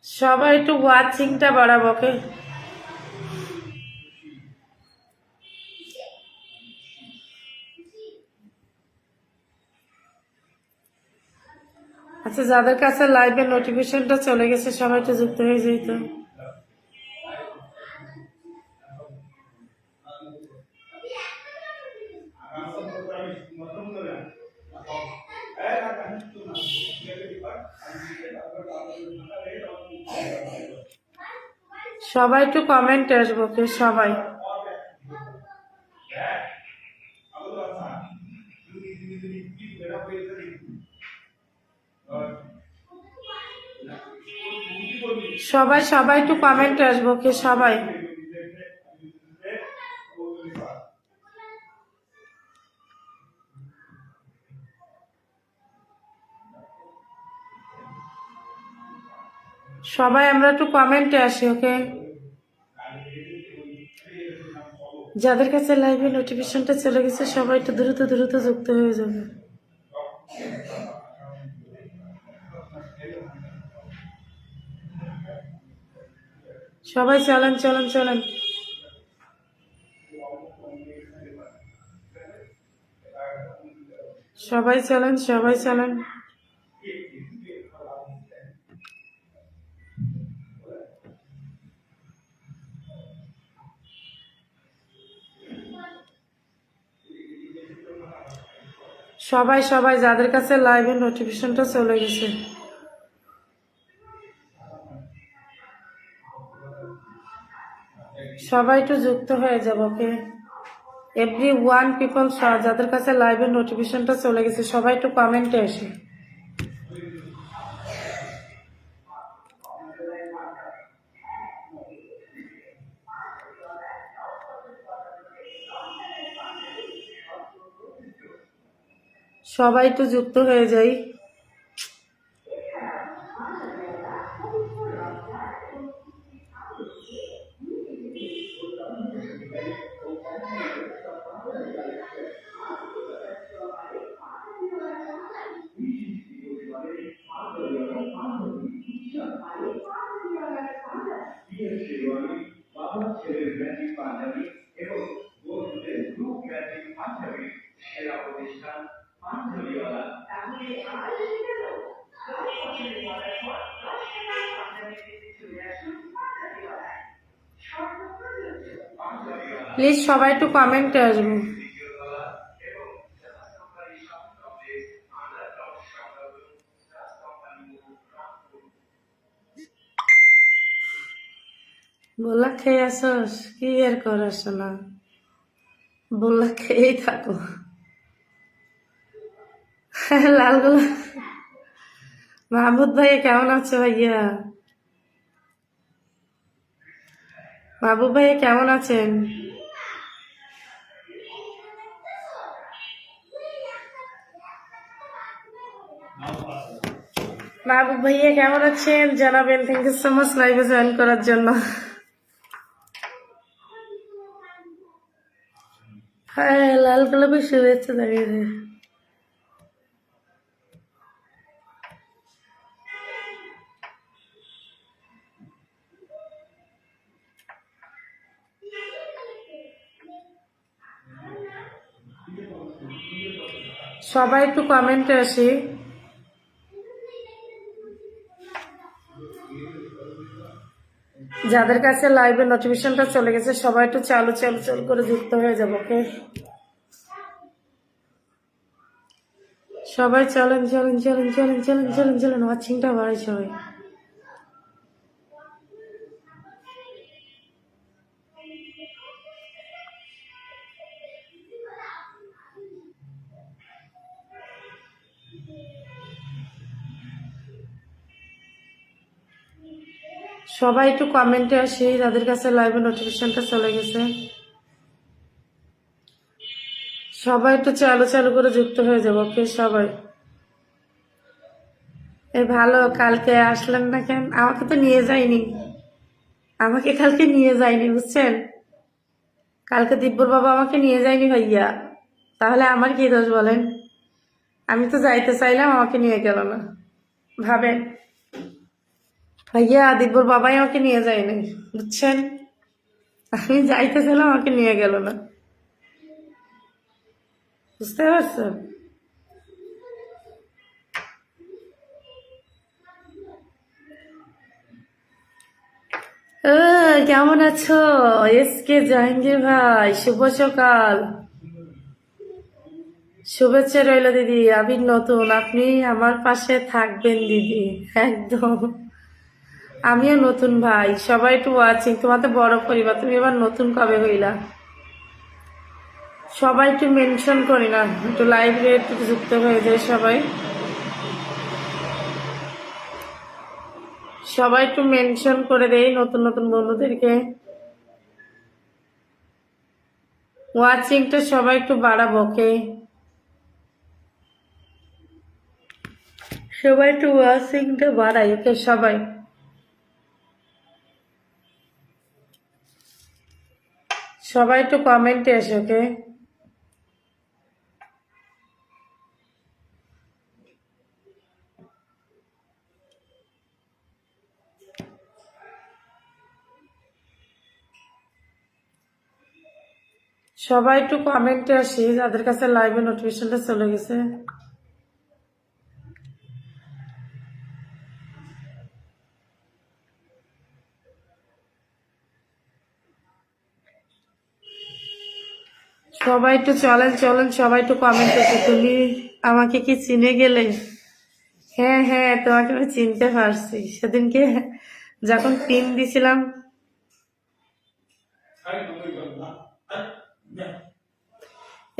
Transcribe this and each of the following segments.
সবাই একটু ওয়াচিংটা বাড়াবো, ওকে? আচ্ছা, যাদের কাছে লাইভের নোটিফিকেশনটা চলে গেছে সবাই একটু যুক্ত হয়ে যেত। সবাই একটু কমেন্টে আসবো, ওকে? সবাই সবাই সবাই একটু কমেন্টে আসবো, ওকে? সবাই সবাই আমরা একটু কমেন্টে আসি, ওকে? যাদের কাছে লাইভে নোটিফিকেশনটা চলে গেছে সবাই একটু দ্রুত দ্রুত যুক্ত হয়ে যাবে। সবাই চলেন চলেন চলেন। সবাই চলেন সবাই চলেন। সবাই সবাই যাদের কাছে লাইভের নোটিফিকেশনটা চলে গেছে সবাই একটু যুক্ত হয়ে যাব, ওকে? এভরি ওয়ান পিপল, যাদের কাছে লাইভের নোটিফিকেশনটা চলে গেছে সবাই একটু কমেন্টে আসে। সবাই একটু যুক্ত হয়ে যাই। প্লিজ সবাই একটু কমেন্টে আসবো। বললা খেয়ে আসস, কি আর করাস না, বললা খেয়েই থাকো। লালগুলো মাহমুদ ভাইয়া কেমন আছে? ভাইয়া মাহবুব ভাইয়া কেমন আছেন? মাহবুব ভাইয়া কেমন আছেন জানাবেন। থ্যাংক ইউ সো মাচ লাইভে জয়েন করার জন্য। হ্যাঁ, লাল গোলাপের শুভেচ্ছা জানিয়েছে। সবাই একটু কমেন্টে আসি। যাদের কাছে লাইভের নোটিফিকেশনটা চলে গেছে সবাই একটু চালু চালু চালু করে যুক্ত হয়ে যাবো, ওকে? সবাই চলেন চলেন চলেন চলেন চলেন চলেন চলেন, ওয়াচিংটা বাড়াই সবাই। সবাই একটু কমেন্টে আসি যাদের কাছে লাইভের নোটিফিকেশনটা চলে গেছে। সবাই একটু চালু চালু করে যুক্ত হয়ে যাবো, ওকে? সবাই এই ভালো, কালকে আসলেন না কেন? আমাকে তো নিয়ে যায়নি, আমাকে কালকে নিয়ে যায়নি, বুঝছেন? কালকে দিব্যর বাবা আমাকে নিয়ে যায়নি ভাইয়া, তাহলে আমার কি দোষ বলেন? আমি তো যাইতে চাইলাম, আমাকে নিয়ে গেল না, ভাবেন। ভাইয়া দিব্যর বাবাই আমাকে নিয়ে যায়নি, বুঝছেন? আমি যাইতেছিলাম, আমাকে নিয়ে গেল না, বুঝতে পারছেন? কেমন আছো? এসকে জাহাঙ্গীর ভাই, শুভ সকাল, শুভেচ্ছা রইল দিদি। আমি নতুন, আপনি আমার পাশে থাকবেন দিদি, একদম। আমিও নতুন ভাই, সবাই একটু ওয়াচিং। তোমার তো বড় পরিবার, তুমি এবার নতুন কবে হইলা? সবাই একটু মেনশন করি না, একটু লাইভে একটু যুক্ত হয়ে যায় সবাই। সবাই একটু মেনশন করে দেই নতুন নতুন বন্ধুদেরকে। ওয়াচিংটা সবাই একটু বাড়াবো, ওকে? সবাই একটু ওয়াচিংটা বাড়াই, ওকে? সবাই সবাই একটু কমেন্টে এসে, ওকে? সবাই একটু কমেন্টে আসি, যাদের কাছে লাইভে নোটিফিকেশনটা চলে গেছে। সবাই একটু চলেন চলেন, সবাই একটু কমেন্ট এসে। তুমি আমাকে কি চিনে গেলে? হ্যাঁ হ্যাঁ, তোমাকে আমি চিনতে পারছি সেদিনকে যখন পিন দিছিলাম।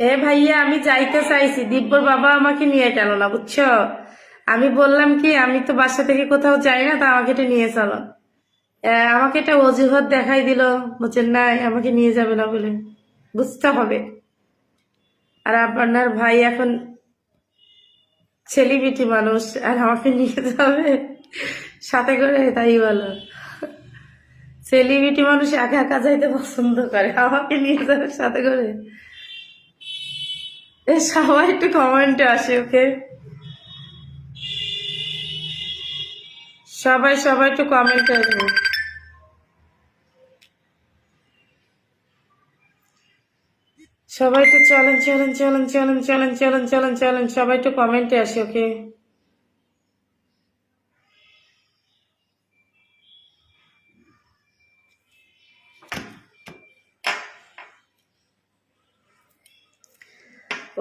এ ভাইয়া, আমি যাইতে চাইছি, দিব্যর বাবা আমাকে নিয়ে গেল না, বুঝছো? আমি বললাম কি, আমি তো বাসা থেকে কোথাও যাই না, তা আমাকে এটা নিয়ে চলো। আমাকে একটা অজুহাত দেখাই দিল, বলছেন না আমাকে নিয়ে যাবে না বলে। বুঝতে হবে। আর আপনার ভাই এখন সেলিব্রিটি মানুষ, আর আমাকে নিয়ে যাবে সাথে করে? তাই বলো। সেলিব্রিটি মানুষ একা একা যাইতে পছন্দ করে, আমাকে নিয়ে যাবে সাথে করে? সবাই একটু কমেন্টে আসে, ওকে? সবাই সবাই একটু কমেন্টে আসবে। সবাই একটু চলেন চলেন চলেন চলেন চলেন চলেন চলেন চলেন, সবাই একটু কমেন্টে আসে, ওকে?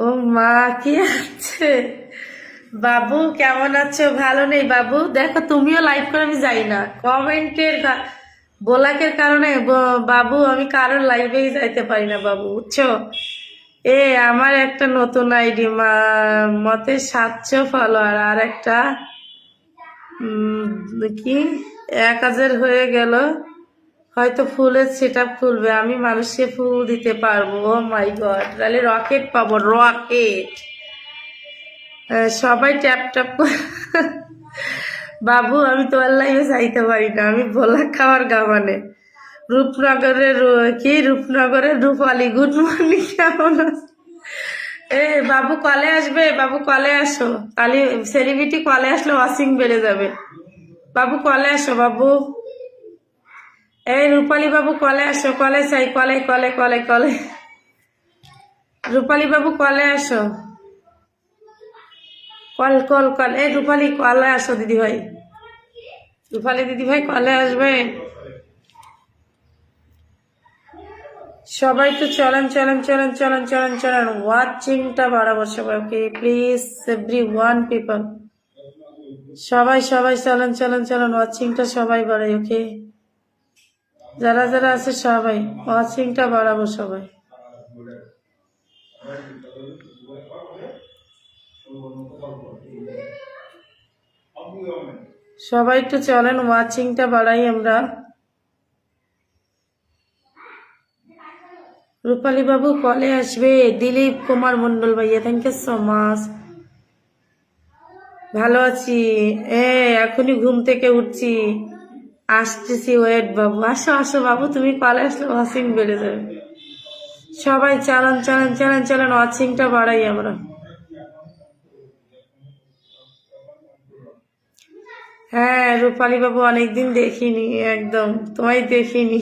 ও মা, কি আছে? বাবু কেমন আছো? ভালো নেই বাবু, দেখো তুমিও লাইভ করে, আমি যাই না কমেন্টের বোলাকের কারণে। বাবু আমি কারোর লাইভেই যাইতে পারি না বাবু, বুঝছো? আমার একটা নতুন আইডি, মতে 700 ফলোয়ার, আর একটা কি 1000 হয়ে গেল, হয়তো ফুলের সেট আপ খুলবে, আমি মানুষকে ফুল দিতে পারবো। ও মাই গড, তাহলে রকেট পাবো, রকেট। সবাই ট্যাপ ট্যাপ বাবু আমি তোমার লাইভে যাইতে পারি না, আমি ভোলা খাওয়ার গাবানে। রূপনগরের রূপনগরের রূপালী, গুড মর্নিং, কেমন আছো? বাবু কলে আসবে, বাবু কলে আসো, তাহলে সেলিব্রিটি কলে আসলে ওয়াচিং বেড়ে যাবে। বাবু কলে আসো বাবু। রূপালী বাবু কলে আসো, কলে চাই, কলে কলে কলে কলে। রূপালী বাবু কলে আসো, কল কল কল। রূপালী কলে আসো দিদি ভাই, রূপালী দিদি ভাই কলে আসবে। সবাই তো চলেন চলেন চলেন চলেন চলেন চলেন, ওয়াচিংটা বাড়াবো সবাই, ওকে? প্লিজ এভরি ওয়ান পিপল, সবাই সবাই চলেন চলেন চলেন, ওয়াচিংটা সবাই বাড়াই, ওকে? যারা যারা আছে সবাই ওয়াচিংটা বাড়াবো সবাই। সবাই একটু চলেন, ওয়াচিংটা বাড়াই আমরা। রূপালী বাবু কলে আসবে। দিলীপ কুমার মন্ডল ভাইয়া, থ্যাংক ইউ সো মাচ। ভালো আছি, এখনই ঘুম থেকে উঠছি, আসতেছি, ওয়েট বাবু, আসো আসো বাবু, তুমি কলে আসলে ওয়াচিং বেড়ে যাবে। সবাই চালান চালান চালান চালান, ওয়াচিংটা বাড়াই আমরা। হ্যাঁ রূপালী বাবু অনেকদিন দেখিনি, একদম তোমায় দেখিনি।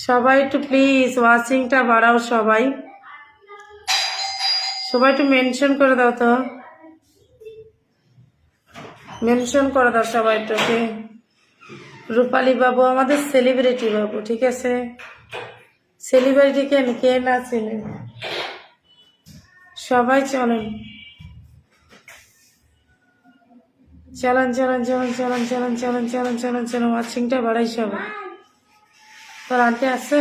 সবাই একটু প্লিজ ওয়াচিংটা বাড়াও, সবাই সবাই একটু মেনশন করে দাও তো, মেনশন করে দাও সবাই একটু। ওকে, রূপালী বাবু আমাদের সেলিব্রিটি বাবু, ঠিক আছে? সেলিব্রিটি কেন, কে না চেনে? সবাই চলেন চলেন চলেন চলেন চলেন চলেন চলেন চলেন চলেন চলেন, ওয়াচিংটা বাড়াই সবাই। তোর আনতে আছে,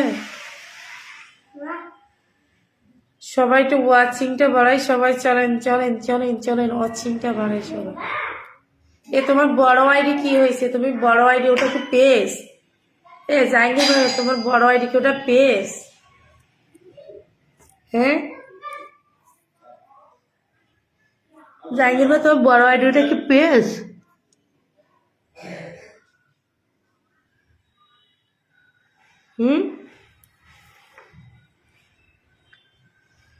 সবাই একটু ওয়াচিংটা বাড়াই সবাই, চলেন চলেন চলেন চলেন, ওয়াচিংটা বাড়াই সবাই। এ তোমার বড় আইডি কি হয়েছে? তুমি বড় আইডি, ওটা কি পেজ? এ জাইনি ভাই, তোমার বড় আইডি কি ওটা পেজ? হ্যাঁ জাইনি ভাই, তোমার বড় আইডি ওটা কি পেজ? হুম,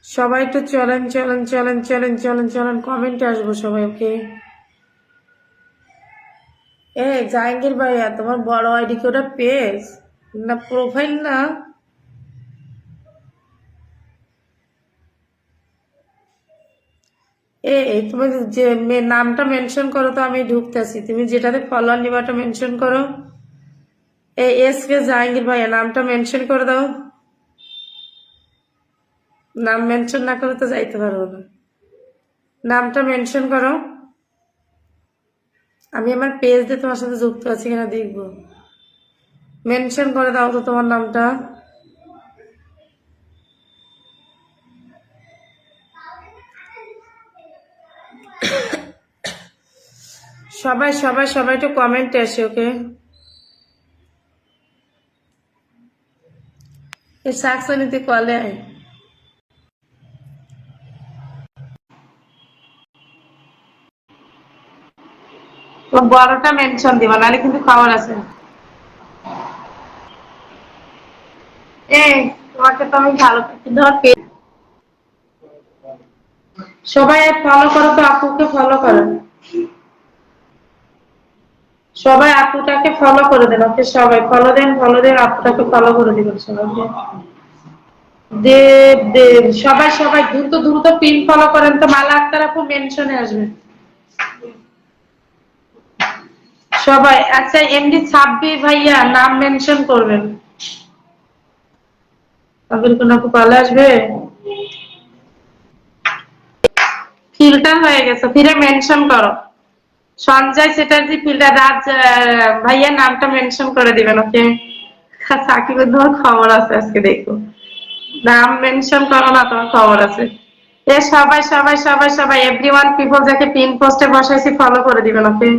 সবাই একটু চলেন চলেন চলেন চলেন চলেন চলেন, কমেন্টে আসবো সবাই। ওকে, এ জাহাঙ্গীর ভাইয়া, তোমার বড় আইডি কি ওটা পেজ না প্রোফাইল? না তুমি যে নামটা মেনশন করো তো, আমি ঢুকতেছি। তুমি যেটাতে ফলোয়ার নিবাটা মেনশন করো। এস কে জাহাঙ্গীর ভাইয়া, নামটা মেনশন করে দাও। নাম মেনশন না করে তো যাইতে পারবো না, নামটা মেনশন করো। আমি আমার পেজ দিয়ে তোমার সাথে যুক্ত আছি কিনা দেখবো। মেনশন করে দাও তো তোমার নামটা। সবাই সবাই সবাই একটু কমেন্টে আসে। ওকে, এই শাকসনিতে কলে আয়, বড়টা মেনশন দিবা, নাহলে কিন্তু খাবার আছে। এই তোমাকে তো আমি ভালো ধর সবাই ফলো করো তো, আপুকে ফলো করো সবাই, আপুটাকে ফলো করে দেন। ওকে, সবাই ফলো দেন, ফলো দেন, আপুটাকে ফলো করে দিবেন সবাই। দেব দেব, সবাই সবাই দ্রুত দ্রুত পিন ফলো করেন তো, মালা আক্তার আপু মেনশনে আসবে সবাই। আচ্ছা, এমডি সাব্বির ভাইয়া নাম মেনশন করবেন। আবির কোন আপু পালে আসবে, ফিল্টার হয়ে গেছে, ফিরে মেনশন করো। সঞ্জয় চ্যাটার্জি ফিল্টার, রাজ ভাইয়া নামটা মেনশন করে দিবেন। ওকে, সাকিবের তোমার খবর আছে আজকে, দেখো নাম মেনশন করো না, তোমার খবর আছে। এ সবাই সবাই সবাই সবাই, এভরিওয়ান পিপল, যাকে পিন পোস্টে বসাইছি ফলো করে দিবেন। ওকে,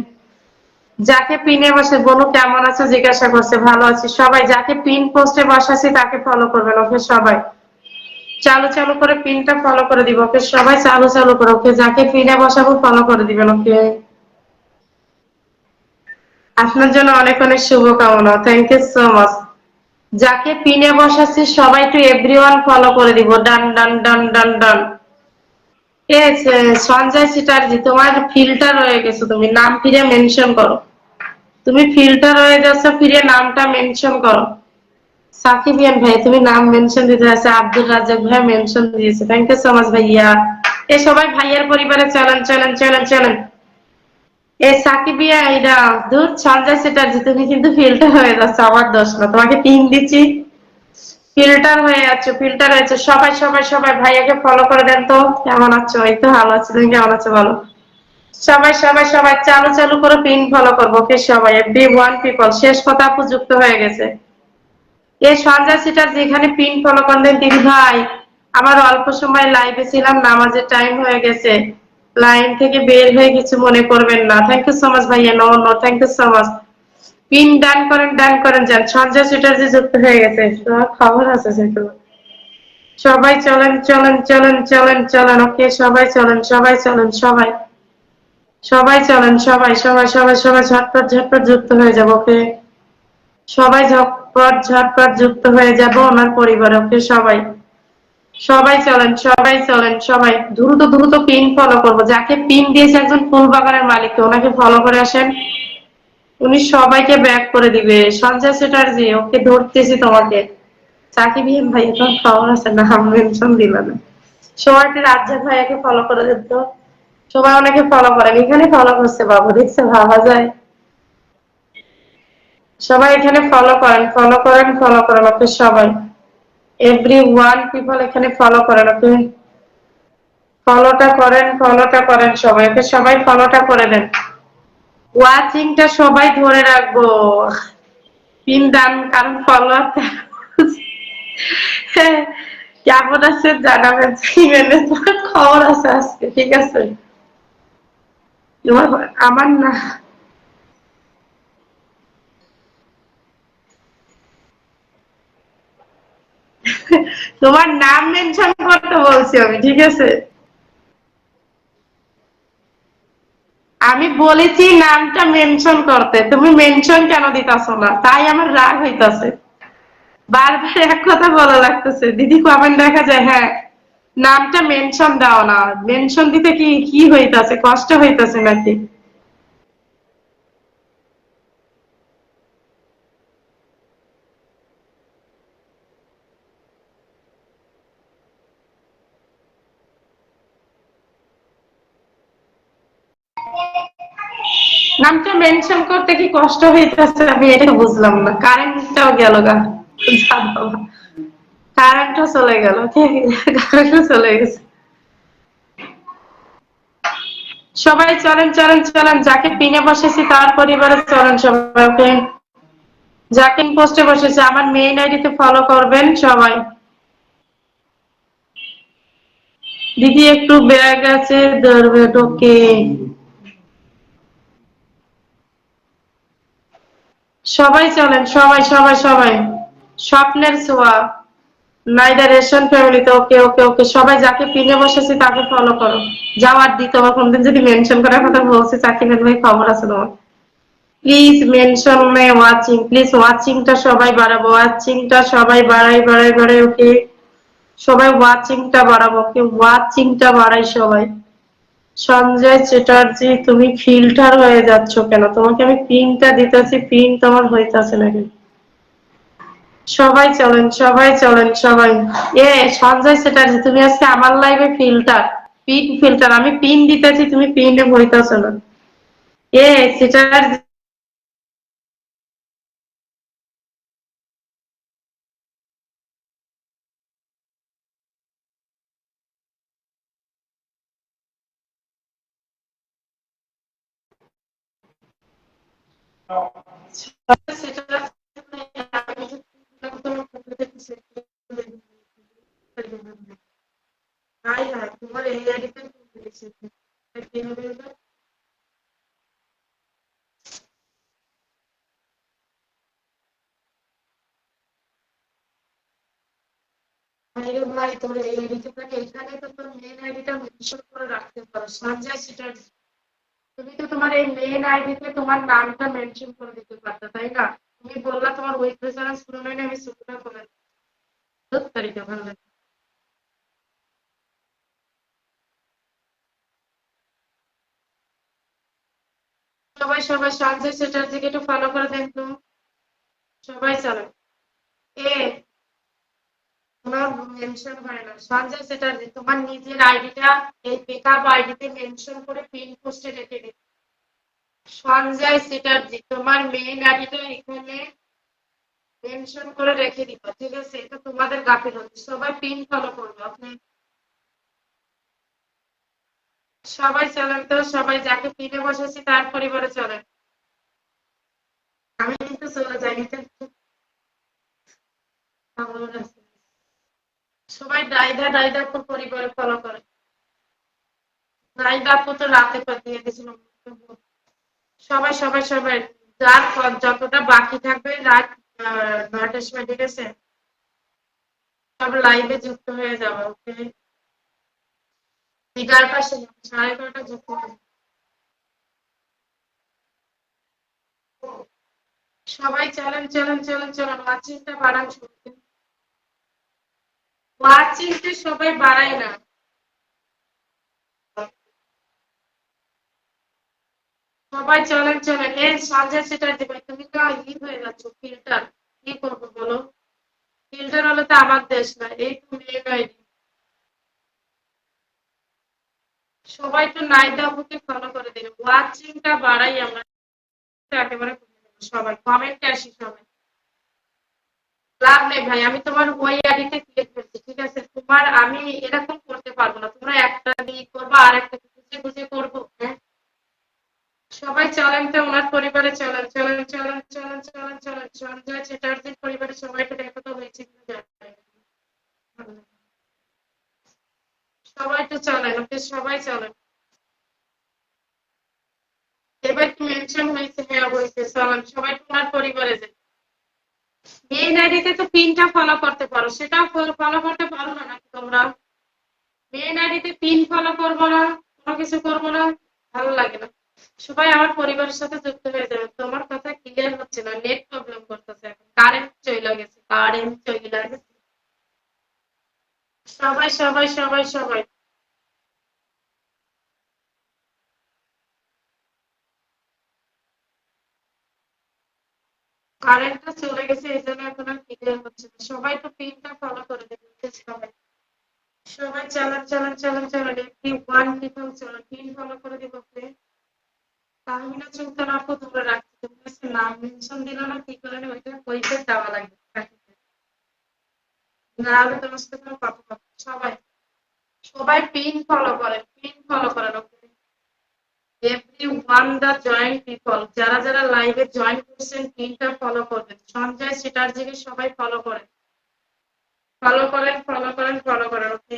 যাকে পিনে বসে, বনু কেমন আছো জিজ্ঞাসা করছে, ভালো আছি। সবাই যাকে পিন পোস্টে বসাইছি তাকে ফলো করবেন। ওকে, সবাই চালু চালু করে পিনটা ফলো করে দিব। ওকে, সবাই চালু চালু করে। ওকে, যাকে পিনে বসাবো ফলো করে দিবেন। ওকে, আপনার জন্য অনেক অনেক শুভকামনা, থ্যাংক ইউ সো মাচ। যাকে পিনে বসাচ্ছি সবাই একটু এভরিওয়ান ফলো করে দিব। ডান ডান ডান ডান ডান। সঞ্জয় চ্যাটার্জি, তোমার ফিল্টার হয়ে গেছে, তুমি নাম ফিরে মেনশন করো। তুমি ফিল্টার হয়ে যাচ্ছ, ফিরে নামটা মেনশন করো। সাকিবিয়ান ভাই, তুমি নাম মেনশন দিতে আছে। আব্দুল রাজ্জাক ভাই মেনশন দিয়েছে, থ্যাংক ইউ সো মাচ ভাইয়া। এ সবাই ভাইয়ার পরিবারে চলেন চলেন চলেন চলেন। এ সাকিবিয়া, এইটা দূর সঞ্জয় চ্যাটার্জি, তুমি কিন্তু ফিল্টার হয়ে যাচ্ছ, আমার দোষ না, তোমাকে পিন দিচ্ছি, ফিল্টার হয়ে যাচ্ছে, ফিল্টার হয়েছে। সবাই সবাই সবাই ভাইয়াকে ফলো করে দেন তো। কেমন আছো? এই তো ভালো আছি, তুমি কেমন আছো বলো? সবাই সবাই সবাই চালু চালু করে পিন ফলো করবো। কে সবাই, এভরি ওয়ান পিপল। শেষ কথা আপু যুক্ত হয়ে গেছে। এই সঞ্জয় চ্যাটার্জি, এখানে পিন ফলো করলেন দিদি ভাই। আমার অল্প সময় লাইভে ছিলাম, নামাজের টাইম হয়ে গেছে, লাইন থেকে বের হয়ে কিছু মনে করবেন না। থ্যাংক ইউ সো মাচ ভাইয়া, no no, thank you so much. Pin done করেন যান। সঞ্জয় চ্যাটার্জি যুক্ত হয়ে গেছে, তোমার খবর আছে সেগুলো। সবাই চলেন চলেন চলেন চলেন চলেন। ওকে, সবাই চলেন সবাই চলেন সবাই সবাই চলেন সবাই সবাই সবাই সবাই, ঝটপট ঝটপট যুক্ত হয়ে যাবো। ওকে, সবাই ঝটপট ঝটপট যুক্ত হয়ে যাব ওনার পরিবারে। ওকে, সবাই সবাই চলেন, সবাই চলেন, সবাই দ্রুত দ্রুত পিন ফলো করবো। যাকে পিন দিয়েছে একজন ফুল বাগানের মালিককে, ওনাকে ফলো করে আসেন। উনি সবাইকে ব্যাক করে দিবে। সঞ্জয় চ্যাটার্জি, ওকে ধরতেছি তোমাকে। সাকিব ইন ভাই এখন খবর আছে না, মেনশন দিল না। সবাইকে রাজ্জাক ভাইয়াকে ফলো করে দিত। সবাই অনেকে ফলো করেন, এখানে ফলো করছে বাবু, দেখছে ভাবা যায়। সবাই এখানে ফলো করেন, ফলো করেন, ফলো করেন ওকে সবাই। এভরি ওয়ান পিপল এখানে ফলো করেন ওকে। ফলোটা করেন, ফলোটা করেন সবাই, ওকে সবাই ফলোটা করে দেন। ওয়াচিংটা সবাই ধরে রাখবো। পিন দান, কারণ ফলো কেমন আছে জানাবেন, ইমেলে তোমার খবর আছে আজকে, ঠিক আছে? তোমার আমার না, তোমার নাম মেনশন করতে বলছি আমি, ঠিক আছে? আমি বলেছি নামটা মেনশন করতে, তুমি মেনশন কেন দিতাছো না, তাই আমার রাগ হইতাছে। বারবার এক কথা বলা লাগতেছে, দিদি কমেন্ট দেখা যায়, হ্যাঁ নামটা মেনশন দাও না। মেনশন দিতে কি কি হইতাছে, কষ্ট হইতাছে নাকি? নামটা মেনশন করতে কি কষ্ট হইতাছে, আমি এটা বুঝলাম না। কারেন্টটাও গেল গা, যা বাবা, কারেন্টও চলে গেল, কারেন্টও চলে গেছে। সবাই চলেন, চলেন, চলেন, যাকে পিনে বসেছি তার পরিবারে চলেন সবাই, ওকে? যাকে পোস্টে বসেছে আমার মেইন আইডিতে ফলো করবেন সবাই। দিদি একটু ব্যাগ আছে, ধরবে ওকে। সবাই চলেন, সবাই, সবাই, সবাই। স্বপ্নের ছোঁয়া, নাইদা রেশন ফ্যামিলিতে, ওকে, ওকে, ওকে, সবাই যাকে পিনে বসেছি তাকে ফলো করো। যাওয়ার দিই, তোমার কোনদিন যদি মেনশন করার কথা বলছে চাকরি ভাই, খবর আছে তোমার। Please mention my watching, please ওয়াচিংটা সবাই বাড়াবো, ওয়াচিংটা সবাই বাড়াই, বাড়াই, বাড়াই, ওকে? সবাই ওয়াচিংটা বাড়াবো, ওকে? ওয়াচিংটা বাড়াই সবাই। সঞ্জয় চ্যাটার্জি, তুমি ফিল্টার হয়ে যাচ্ছ কেন? তোমাকে আমি পিনটা দিতেছি, পিন তোমার হইতাছে নাকি? সবাই চলেন, সবাই চলেন, সবাই। এ সঞ্জয় চ্যাটার্জি, তুমি আজকে আমার লাইভে ফিল্টার, পিন ফিল্টার, আমি পিন দিতেছি, তুমি পিনে হইতাছো না। এ চ্যাটার্জি, তোমার এই আইডিতে ভাই, তোর এই আইডিতে থাকে, এখানে তো তোর মেন আইডিটা মেনশন করে রাখতে পারো, সঞ্জয় চ্যাটার্জি। তুমি তো তোমার এই মেন আইডিতে তোমার নামটা মেনশন করে দিতে পারতো, তাই না? তুমি বললা তোমার ওয়েব প্রেফারেন্স পুরো নয়, আমি সুবিধা করে তারিখে ভালো লাগে। সবাই, সবাই সঞ্জয় চ্যাটার্জিকে একটু ফলো করে দেন তো। সবাই চলো। এ তোমার মেনশন হয় না, সঞ্জয় চ্যাটার্জি তোমার নিজের আইডিটা এই পিকআপ আইডিতে মেনশন করে পিন পোস্টে রেখে দিন। সঞ্জয় চ্যাটার্জি তোমার মেইন আইডিটা এখানে মেনশন করে রেখে দিবা, ঠিক আছে? এটা তোমাদের গাফিলতি, সবাই পিন ফলো করবে, আপনি। সবাই চলেন তো, সবাই যাকে পিনে বসেছি তার পরিবারে চলেন। আমি কিন্তু চলে যাইনি তো, খবর আছে। সবাই ডাইদা, ডাইদা পরিবারে ফলো করে। ডাইদা তো রাতে দিয়ে দিয়েছিল। সবাই, সবাই, সবাই, যার যতটা বাকি থাকবে রাত 9টার সময়, ঠিক আছে? সব লাইভে যুক্ত হয়ে যাবে, ওকে? 11টা, 11:30 যুক্ত হবে। সবাই চলেন, চলেন, চলেন, চলেন, ওয়াচিংটা বাড়ান সত্যি। ওয়াচিংটা সবাই বাড়ায় না। সবাই চলেন চলেন, এই সঞ্জয় সেটার দিবে, তুমি তো হয়ে যাচ্ছ ফিল্টার। কি করবো বলো? ফিল্টার হলে তো আমার দেশ না, এই তো মেয়ে আইডি। সবাই তো নাইদা আপুকে ফলো করে দিবে, ওয়াচিংটা বাড়াই আমরা, একেবারে করে দেবো। সবাই কমেন্টে আসি সবাই। লাভ নেই ভাই, আমি তোমার ওই আইডিতে ক্লিক করছি, ঠিক আছে? তোমার আমি এরকম করতে পারবো না, তোমরা একটা দিয়ে করবো আর একটা খুঁজে খুঁজে করবো, হ্যাঁ? সবাই চলেন তো ওনার পরিবারে, চলেন চলেন চলেন চলেন চলেন চলেন, সঞ্জয় চ্যাটার্জির পরিবারে সবাইকে দেখো তো হয়েছে কিনা জানি না। সবাই তো চলেন, ওকে সবাই চলেন। এবার কি মেনশন হয়েছে? হ্যাঁ হয়েছে, চলেন সবাই তোমার পরিবারে যাই। মেইন আইডিতে তো পিনটা ফলো করতে পারো, সেটাও ফলো করতে পারো না নাকি তোমরা? মেইন আইডিতে পিন ফলো করবো না, কোনো কিছু করবো না, ভালো লাগে না। সবাই আমার পরিবারের সাথে যুক্ত হয়ে যাবে। তোমার কথা ক্লিয়ার হচ্ছে না, নেট প্রবলেম করতেছে, এখন কারেন্ট চলে গেছে, কারেন্ট চলে গেছে। সবাই সবাই সবাই সবাই কারেন্টটা চলে গেছে, এই জন্য এখন আর ক্লিয়ার হচ্ছে না। সবাই তো পিনটা ফলো করে দেবে সবাই। সবাই চালান চালান চালান চালান, একটি ওয়ান পিপল চলো, পিন ফলো করে দিব ওকে। তাহমিনা সুলতান আপু ধরে রাখছি, তুমি হচ্ছে নাম মেনশন দিল না, কি করে ওইটা কইতে দেওয়া লাগবে, না হলে তোমার সাথে কোনো কথা বলবো না। সবাই সবাই পিন ফলো করেন, পিন ফলো করেন ওকে। এভরি ওয়ান দা জয়েন্ট পিপল, যারা যারা লাইভে জয়েন করছেন পিনটা ফলো করবেন। সঞ্জয় চ্যাটার্জিকে সবাই ফলো করেন, ফলো করেন ফলো করেন ফলো করেন ওকে।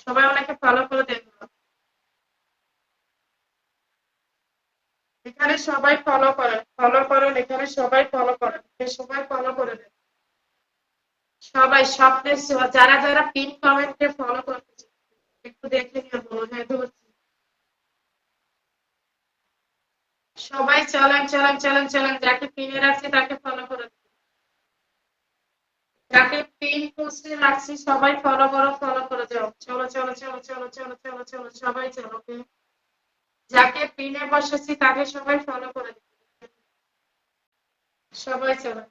সবাই ওনাকে ফলো করে দেন। এখানে সবাই ফলো করেন, ফলো করেন, এখানে সবাই ফলো করেন, সবাই ফলো করে দেন। সবাই স্বপ্নের যারা যারা পিন কমেন্টে ফলো করতেছে একটু দেখে নিয়ে বলো, হ্যাঁ ধরছি। সবাই চলেন চলেন চলেন চলেন, যাকে পিনে রাখছি তাকে ফলো করে দিন। যাকে পিন পোস্টে রাখছি সবাই ফলো করো, ফলো করে যাও। চলো চলো চলো চলো চলো চলো চলো সবাই চলো okay? যাকে পিনে বসেছি তাকে সবাই ফলো করে দিন। সবাই চলো।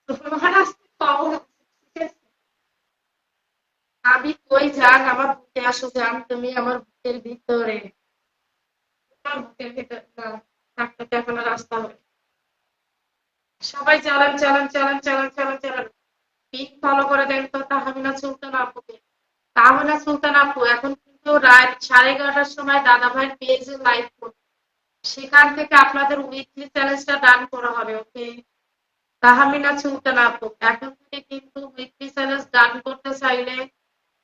তোমার আসতে খবর আছে, ঠিক আছে? আমি কই যান, আমার বুকে আসো যান, তুমি আমার বুকের ভিতরে। তোমার বুকের ভিতরে না থাকতে তো এখন রাস্তা হবে। সবাই চালান চালান চালান চালান চালান চালান, পিক ফলো করে দেন তো তাহমিনা সুলতান আপুকে। তাহমিনা সুলতান আপু এখন কিন্তু রাত 11:30টার সময় দাদা ভাইয়ের পেজে লাইভ করবে, সেখান থেকে আপনাদের উইকলি চ্যালেঞ্জটা ডান করা হবে ওকে। তাহমিনা সুলতান আপু এখন থেকে কিন্তু উইকলি চ্যালেঞ্জ ডান করতে চাইলে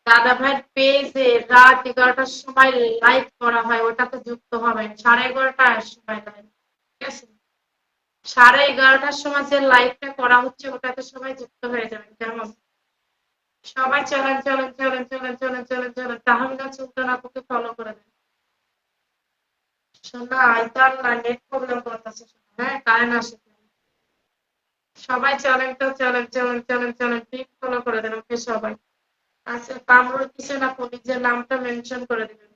দাদা ভাইয়ের পেজে রাত 11টার সময় লাইভ করা হয়, ওটাতে যুক্ত হবেন। 11:30টার সময় লাইভ, ঠিক আছে? 11:30টার সময় যে লাইভটা করা হচ্ছে ওটাতে সবাই যুক্ত হয়ে যাবেন, কেমন? সবাই চলেন চলেন চলেন চলেন চলেন চলেন চলেন, তাহমিনা সুলতান আপুকে ফলো করে দেন। শোনা আইতাল না, নেট প্রবলেম করতেছে, হ্যাঁ কারেন্ট আসে। সবাই চলেন তো চলেন চলেন চলেন চলেন, পিক ফলো করে দেন ওকে সবাই। আচ্ছা কামরুল কিসেন আপু নিজের নামটা মেনশন করে দিবেন।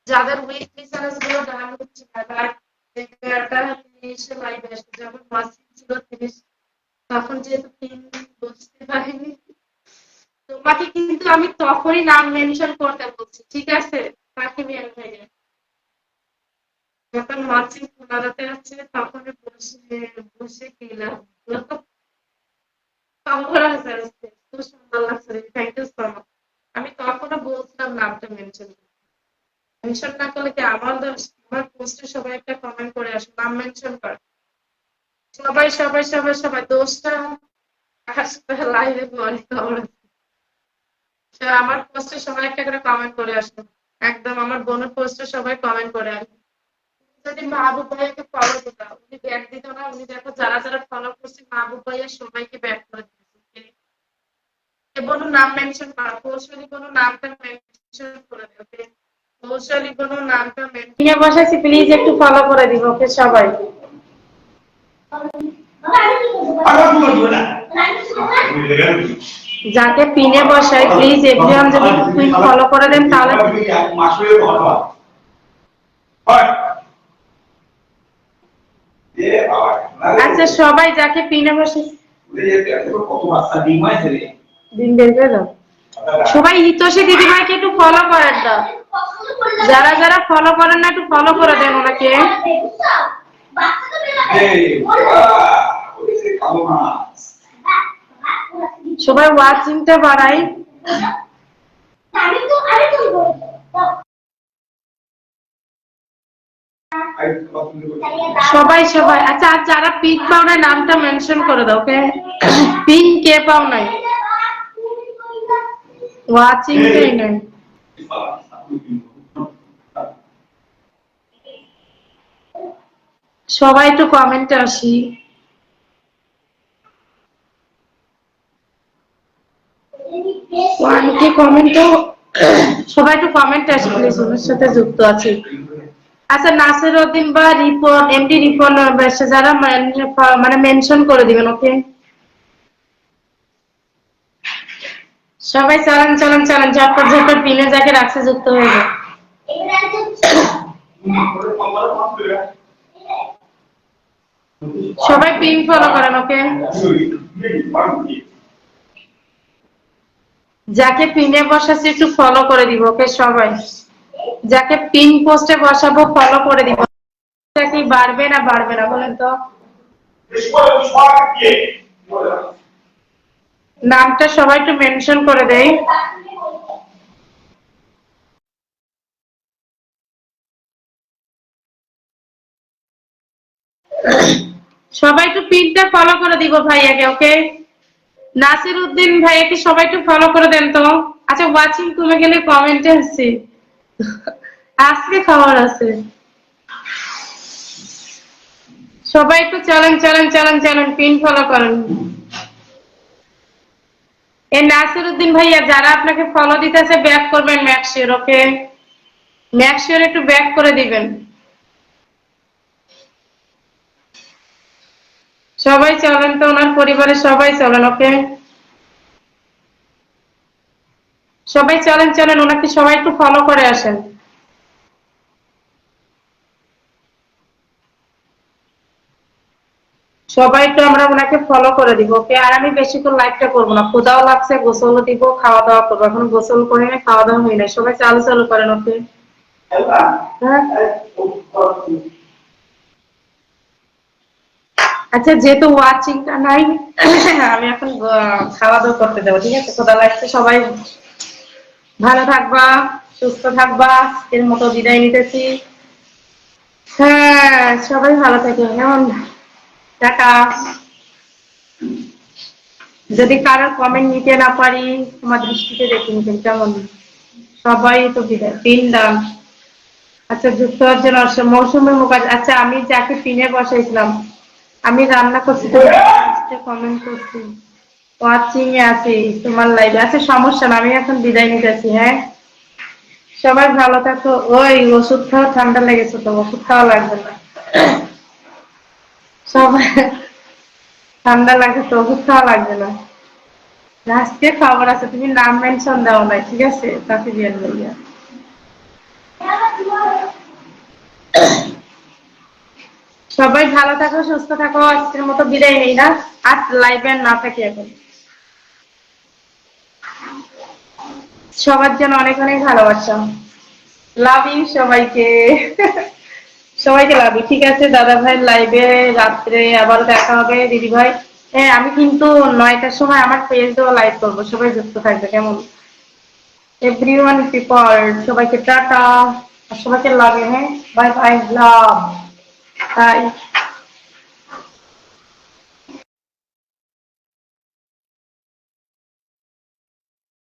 যাদের উইকলি চ্যালেঞ্জ গুলো ডান হচ্ছে না, রাত 11:30 লাইভ আসছে, যখন ওয়াচিং ছিল 30, তখন যেহেতু তিন বুঝতে পারিনি, তোমাকে কিন্তু আমি তখনই নাম মেনশন করতে বলছি, ঠিক আছে? তাকে নিয়ে ভেঙে যখন ওয়াচিং খোলাতে আছে তখন বসে বসে গেলাম। খবর আছে আজকে, খুব সুন্দর লাগছে, থ্যাংক ইউ সো মাচ। আমি তখনও বলছিলাম নামটা মেনশন, মেনশন না করলে কি আমার দোষ? আমার পোস্টে সবাই একটা কমেন্ট করে আসো, নাম মেনশন কর। সবাই সবাই সবাই সবাই দোষটা আসবে লাইভে বলে খবর আছে। আমার পোস্টে সবাই একটা করে কমেন্ট করে আসো, একদম আমার বোনের পোস্টে সবাই কমেন্ট করে আসো। যদি মাহবুব ভাইয়াকে ফলো দিত, উনি ব্যাক দিত না, উনি দেখো যারা যারা ফলো করছে মাহবুব ভাইয়া সবাইকে ব্যাক করে দিচ্ছে। বনুর নাম মেনশন করা, পোস্টে কোনো নামটা মেনশন করে দেবে। কৌশলী কোনো নামটা মেনশন বসাইছি, প্লিজ একটু ফলো করে দিব ওকে সবাই। যাকে পিনে বসাই প্লিজ এভরিওয়ান যদি কুইক ফলো করে দেন তাহলে। আচ্ছা সবাই যাকে পিনে বসে দিন বের করে দাও। সবাই হিতোষী দিদিভাইকে একটু ফলো করেন দাও, যারা যারা ফলো করেন না একটু ফলো করে দেন ওনাকে। সবাই ওয়াচিংটা বাড়াই। সবাই সবাই আচ্ছা, আর যারা পিক পাও নাই নামটা মেনশন করে দাও ওকে। পিন কে পাও নাই, ওয়াচিং টাই নাই। সবাই একটু কমেন্টে আসি। ওয়ানকে কমেন্টও সবাই একটু কমেন্টে আসি প্লিজ, ওনার সাথে যুক্ত আছি। আচ্ছা নাসির উদ্দিন বা রিপন এমডি রিপন যারা মানে মেনশন করে দিবেন ওকে। সবাই চলেন চলেন চলেন, ঝটপট ঝটপট পিনে যাকে রাখছে যুক্ত হয়ে যায়। সবাই পিন ফলো করেন ওকে। যাকে পিনে বসাচ্ছি একটু ফলো করে দিব ওকে সবাই। যাকে পিন পোস্টে বসাবো ফলো করে দিব। কি বাড়বে না বাড়বে না বলেন তো? নামটা সবাই একটু মেনশন করে দেয়। সবাই একটু পিনটা ফলো করে দিব ভাইয়াকে ওকে। নাসির উদ্দিন ভাইয়াকে সবাই একটু ফলো করে দেন তো। আচ্ছা ওয়াচিং কমে গেলে কমেন্টে আসছি, আজকে খবর আছে। সবাই একটু চলেন চলেন চলেন চলেন পিন ফলো করেন। এই নাসির উদ্দিন ভাইয়া যারা আপনাকে ফলো দিতেছে ব্যাক করবেন ম্যাক্সিওর ওকে। ম্যাক্সিওর একটু ব্যাক করে দিবেন। সবাই চলেন তো, ওনার পরিবারের সবাই চলেন ওকে। সবাই চলেন চলেন, ওনাকে সবাই একটু ফলো করে আসেন। সবাই একটু আমরা ওনাকে ফলো করে দিব ওকে। আর আমি বেশিক্ষণ লাইভটা করবো না, ক্ষুধাও লাগছে, গোসলও দিব, খাওয়া দাওয়া করবো। এখন গোসল করে না, খাওয়া দাওয়া হয় না। সবাই চালু চালু করেন ওকে। হ্যাঁ আচ্ছা যেহেতু ওয়াচিংটা নাই আমি এখন খাওয়া দাওয়া করতে দেবো, ঠিক আছে? ক্ষুধা লাগছে। সবাই ভালো থাকবা, সুস্থ থাকবা, এর মতো বিদায় নিতেছি। হ্যাঁ সবাই ভালো থাকে, কেমন? টাটা। যদি কারোর কমেন্ট নিতে না পারি তোমার দৃষ্টিতে দেখে নিতেন কেমন। সবাই তো বিদায়, পিন দান। আচ্ছা যুক্ত হওয়ার জন্য মৌসুমী মুখার্জি। আচ্ছা আমি যাকে পিনে বসাইছিলাম, আমি রান্না করছি তো কমেন্ট করছি, ওয়াচিং এ আছি তোমার লাইভে। আচ্ছা সমস্যা না, আমি এখন বিদায় নিতেছি। হ্যাঁ সবাই ভালো থাকো। ওই ওষুধ খাওয়া, ঠান্ডা লেগেছে তো ওষুধ খাওয়া লাগবে না। সবাই ঠান্ডা লাগে তো ওষুধ খাওয়া লাগবে না। আজকে খবর আছে, তুমি নাম মেনশন দাও নাই, ঠিক আছে? তাকে দিয়ে বলিয়া সবাই ভালো থাকো, সুস্থ থাকো। আজকের মতো বিদায় নেই না, আর লাইভে না থাকি এখন। সবার জন্য অনেক অনেক ভালোবাসা। লাভ ইউ সবাইকে। সবাইকে লাভ ইউ। ঠিক আছে দাদা ভাই, লাইভে রাত্রে আবার দেখা হবে দিদি ভাই। হ্যাঁ আমি কিন্তু 9টার সময় আমার পেজেও লাইভ করবো, সবাই যুক্ত থাকবে কেমন? এভরিওয়ান পিপল সবাইকে টাটা, আর সবাইকে লাভ ইউ। হ্যাঁ বাই বাই, লাভ, বাই।